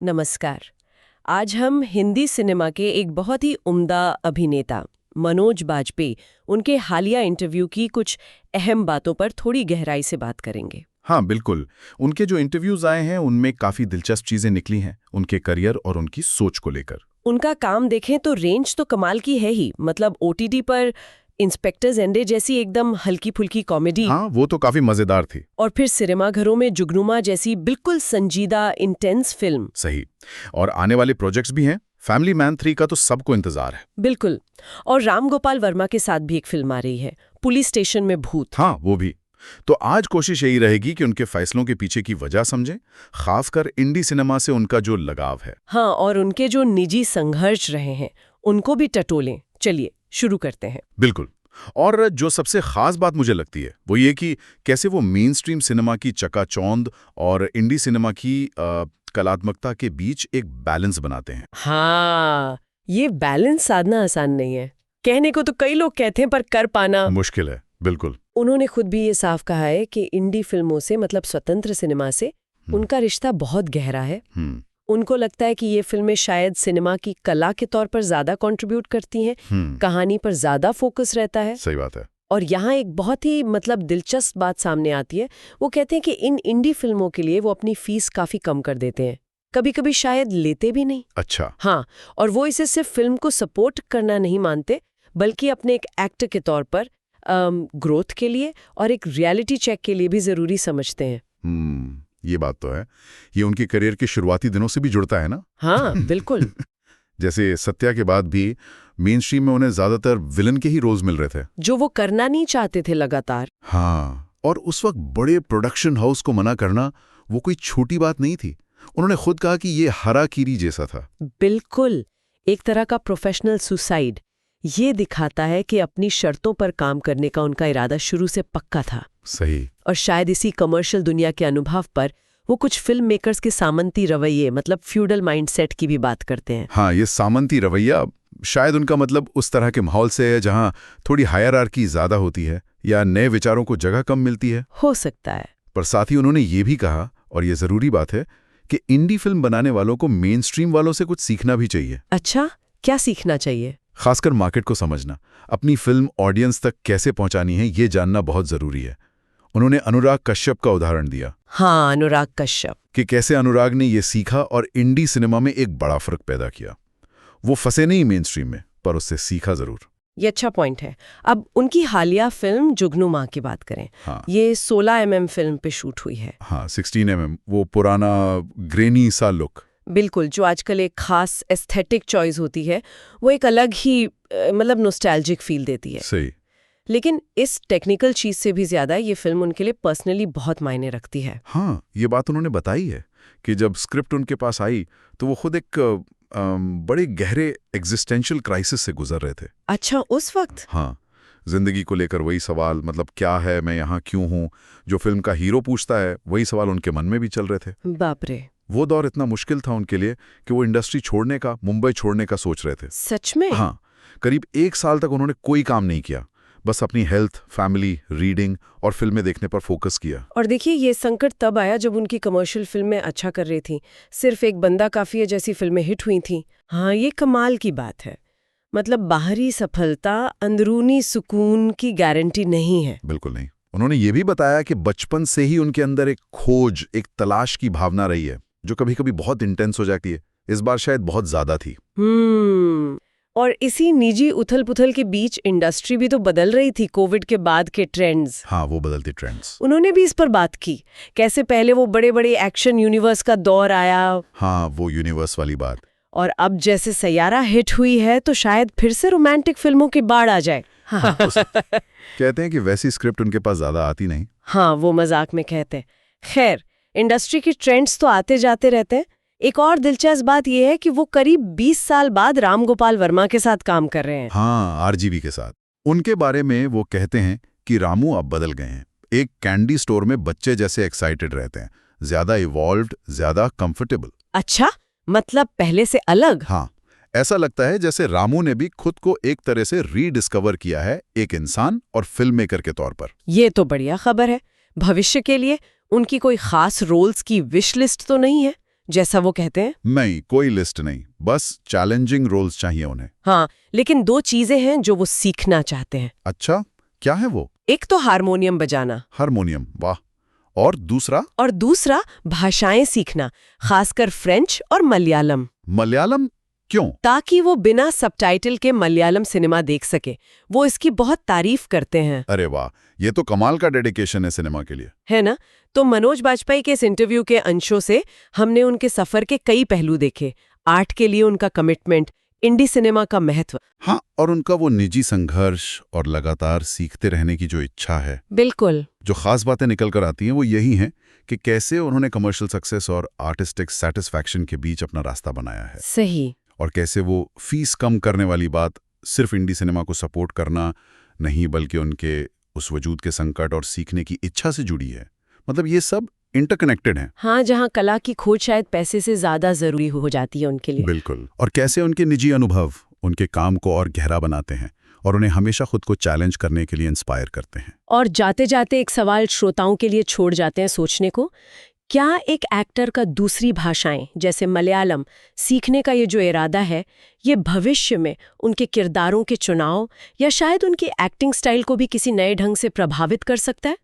नमस्कार। आज हम हिंदी सिनेमा के एक बहुत ही उम्दा अभिनेता मनोज बाजपेयी उनके हालिया इंटरव्यू की कुछ अहम बातों पर थोड़ी गहराई से बात करेंगे। हाँ बिल्कुल। उनके जो इंटरव्यूज आए हैं उनमें काफी दिलचस्प चीजें निकली हैं उनके करियर और उनकी सोच को लेकर। उनका काम देखें तो रेंज तो कमाल की है ही, मतलब ओटीटी पर इंस्पेक्टर ज़ेंडे जैसी एकदम हल्की फुल्की कॉमेडी। हाँ वो तो काफी मजेदार थी। और फिर सिनेमाघरों में जुगनुमा जैसी बिल्कुल संजीदा इंटेंस फिल्म। सही। और आने वाले प्रोजेक्ट्स भी हैं। फैमिली मैन 3 का तो सबको इंतजार है। बिल्कुल। और राम गोपाल वर्मा के साथ भी एक फिल्म आ रही है, पुलिस स्टेशन में भूत। हाँ वो भी। तो आज कोशिश यही रहेगी कि उनके फैसलों के पीछे की वजह समझें, खासकर इंडी सिनेमा से उनका जो लगाव है। हाँ, और उनके जो निजी संघर्ष रहे हैं उनको भी टटोलें। चलिए शुरू करते हैं। बिल्कुल। और जो सबसे खास बात मुझे लगती है वो ये कि कैसे वो मेन स्ट्रीम सिनेमा की चकाचौंध और इंडी सिनेमा की कलात्मकता के बीच एक बैलेंस बनाते हैं। हाँ, ये बैलेंस साधना आसान नहीं है। कहने को तो कई लोग कहते हैं, पर कर पाना मुश्किल है। बिल्कुल। उन्होंने खुद भी ये साफ कहा है कि इंडी फिल्मों से, मतलब स्वतंत्र सिनेमा से, उनका रिश्ता बहुत गहरा है। उनको लगता है कि ये फिल्में शायद सिनेमा की कला के तौर पर ज्यादा कंट्रीब्यूट करती हैं, कहानी पर ज्यादा फोकस रहता है। सही बात है। और यहाँ एक बहुत ही दिलचस्प बात सामने आती है। वो कहते हैं कि इन इंडी फिल्मों के लिए वो अपनी फीस काफी कम कर देते हैं, कभी कभी शायद लेते भी नहीं। अच्छा। हाँ, और वो इसे सिर्फ फिल्म को सपोर्ट करना नहीं मानते, बल्कि अपने एक एक्टर के तौर पर ग्रोथ के लिए और एक रियलिटी चेक के लिए भी जरूरी समझते हैं। ये बात तो है। ये उनके करियर के शुरुआती दिनों से भी जुड़ता है ना। हाँ बिल्कुल। जैसे सत्या के बाद भी मेन स्ट्रीम में उन्हें ज्यादातर विलन के ही रोल्स मिल रहे थे, जो वो करना नहीं चाहते थे लगातार। हाँ, और उस वक्त बड़े प्रोडक्शन हाउस को मना करना वो कोई छोटी बात नहीं थी। उन्होंने खुद कहा कि ये हराकीरी जैसा था। बिल्कुल, एक तरह का प्रोफेशनल सुसाइड। ये दिखाता है कि अपनी शर्तों पर काम करने का उनका इरादा शुरू से पक्का था। सही। और शायद इसी कमर्शियल दुनिया के अनुभव पर वो कुछ फिल्म मेकर्स के सामंती रवैये, मतलब फ्यूडल माइंडसेट की भी बात करते हैं। हाँ, ये सामंती रवैया शायद उनका मतलब उस तरह के माहौल से है जहाँ थोड़ी हायरार्की ज्यादा होती है या नए विचारों को जगह कम मिलती है। हो सकता है। पर साथ ही उन्होंने ये भी कहा, और ये जरूरी बात है, कि इंडी फिल्म बनाने वालों को मेन स्ट्रीम वालों से कुछ सीखना भी चाहिए। अच्छा, क्या सीखना चाहिए? खासकर मार्केट को समझना, अपनी फिल्म ऑडियंस तक कैसे पहुंचानी है, ये जानना बहुत जरूरी है। उन्होंने अनुराग कश्यप का उदाहरण दिया। हाँ, अनुराग कश्यप। कि कैसे अनुराग ने ये सीखा और इंडी सिनेमा में एक बड़ा फर्क पैदा किया। वो फंसे नहीं मेन स्ट्रीम में, पर उससे सीखा जरूर। ये अच्छा पॉइंट है। अब उनकी हालिया फिल्म जुगनुमा की बात करें। हाँ। ये 16 mm फिल्म पे शूट हुई है। हाँ, 16 mm, वो पुराना ग्रेनी सा लुक। बिल्कुल, जो आजकल एक खास एस्थेटिक चॉइस होती है, वो एक अलग ही नॉस्टैल्जिक फील देती है। सही। लेकिन इस टेक्निकल चीज से भी ज्यादा ये फिल्म उनके लिए पर्सनली बहुत मायने रखती है। हाँ, ये बात उन्होंने बताई है कि जब स्क्रिप्ट उनके पास आई तो वो खुद एक बड़े गहरे एग्जिस्टेंशियल क्राइसिस से गुजर रहे थे। अच्छा, उस वक्त? हाँ, जिंदगी को लेकर वही सवाल, मतलब क्या है, मैं यहाँ क्यों हूँ, जो फिल्म का हीरो पूछता है, वही सवाल उनके मन में भी चल रहे थे। बाप रे। वो दौर इतना मुश्किल था उनके लिए कि वो इंडस्ट्री छोड़ने का, मुंबई छोड़ने का सोच रहे थे। सच में? हाँ, करीब 1 साल तक उन्होंने कोई काम नहीं किया, बस अपनी हेल्थ, फैमिली, रीडिंग और फिल्में देखने पर फोकस किया। और देखिए, ये संकट तब आया जब उनकी कमर्शियल फिल्में अच्छा कर रही थी। सिर्फ एक बंदा काफी है जैसी फिल्में हिट हुई थी। हाँ, ये कमाल की बात है। मतलब बाहरी सफलता अंदरूनी सुकून की गारंटी नहीं है। बिल्कुल नहीं। उन्होंने ये भी बताया कि बचपन से ही उनके अंदर एक खोज, एक तलाश की भावना रही है, जो कभी कभी बहुत इंटेंस हो जाती है। इस बार शायद बहुत ज्यादा थी। और इसी निजी उथल-पुथल के बीच इंडस्ट्री भी तो बदल रही थी, कोविड के बाद के ट्रेंड्स। हाँ, वो बदलते ट्रेंड्स। उन्होंने भी इस पर बात की, कैसे पहले वो बड़े-बड़े एक्शन यूनिवर्स का दौर आया। हाँ, वो यूनिवर्स वाली बात। और अब जैसे सैयारा हिट हुई है तो शायद फिर से रोमांटिक फिल्मों की बाढ़ आ जाए। हाँ। कहते हैं कि वैसी स्क्रिप्ट उनके पास ज्यादा आती नहीं। हाँ, वो मजाक में कहते हैं। खैर, इंडस्ट्री की ट्रेंड्स तो आते जाते रहते हैं। एक और दिलचस्प बात यह है कि वो करीब 20 साल बाद राम गोपाल वर्मा के साथ काम कर रहे हैं। हाँ, आरजीवी के साथ। उनके बारे में वो कहते हैं कि रामू अब बदल गए हैं। एक कैंडी स्टोर में बच्चे जैसे एक्साइटेड रहते हैं, ज्यादा इवॉल्व्ड, ज्यादा कंफर्टेबल। अच्छा, मतलब पहले से अलग? हाँ, ऐसा लगता है जैसे रामू ने भी खुद को एक तरह से रीडिस्कवर किया है, एक इंसान और फिल्म मेकर के तौर पर। ये तो बढ़िया खबर है। भविष्य के लिए उनकी कोई खास रोल्स की विश लिस्ट तो नहीं है जैसा वो कहते हैं? नहीं, कोई लिस्ट नहीं, बस चैलेंजिंग रोल्स चाहिए उन्हें। हाँ, लेकिन 2 चीजें हैं जो वो सीखना चाहते हैं। अच्छा, क्या है वो? एक तो हारमोनियम बजाना, हारमोनियम, वाह। और दूसरा? और दूसरा भाषाएं सीखना, खासकर फ्रेंच और मलयालम। मलयालम क्यों? ताकि वो बिना सबटाइटल के मलयालम सिनेमा देख सके। वो इसकी बहुत तारीफ करते हैं। अरे वाह, ये तो कमाल का डेडिकेशन है सिनेमा के लिए। है ना? तो मनोज बाजपेयी के इस इंटरव्यू के अंशों से हमने उनके सफर के कई पहलू देखे। आर्ट के लिए उनका कमिटमेंट, इंडी सिनेमा का महत्व। हाँ, और उनका वो निजी संघर्ष और लगातार सीखते रहने की जो इच्छा है। बिल्कुल। जो खास बातें निकल कर आती हैं वो यही हैं कि कैसे उन्होंने कमर्शियल सक्सेस और आर्टिस्टिक सेटिस्फैक्शन के बीच अपना रास्ता बनाया है। सही। और कैसे वो फीस कम करने वाली बात सिर्फ इंडी सिनेमा को सपोर्ट करना नहीं, बल्कि उनके उस वजूद के संकट और सीखने की इच्छा से जुड़ी है। मतलब ये सब इंटरकनेक्टेड हैं। हाँ, जहाँ कला की खोज शायद पैसे से ज्यादा जरूरी हो जाती है उनके लिए। बिल्कुल। और कैसे उनके निजी अनुभव उनके काम को और गहरा बनाते हैं और उन्हें हमेशा खुद को चैलेंज करने के लिए इंस्पायर करते हैं। और जाते जाते एक सवाल श्रोताओं के लिए छोड़ जाते हैं सोचने को। क्या एक एक्टर का दूसरी भाषाएं जैसे मलयालम सीखने का ये जो इरादा है, ये भविष्य में उनके किरदारों के चुनाव या शायद उनकी एक्टिंग स्टाइल को भी किसी नए ढंग से प्रभावित कर सकता है?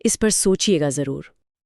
इस पर सोचिएगा जरूर।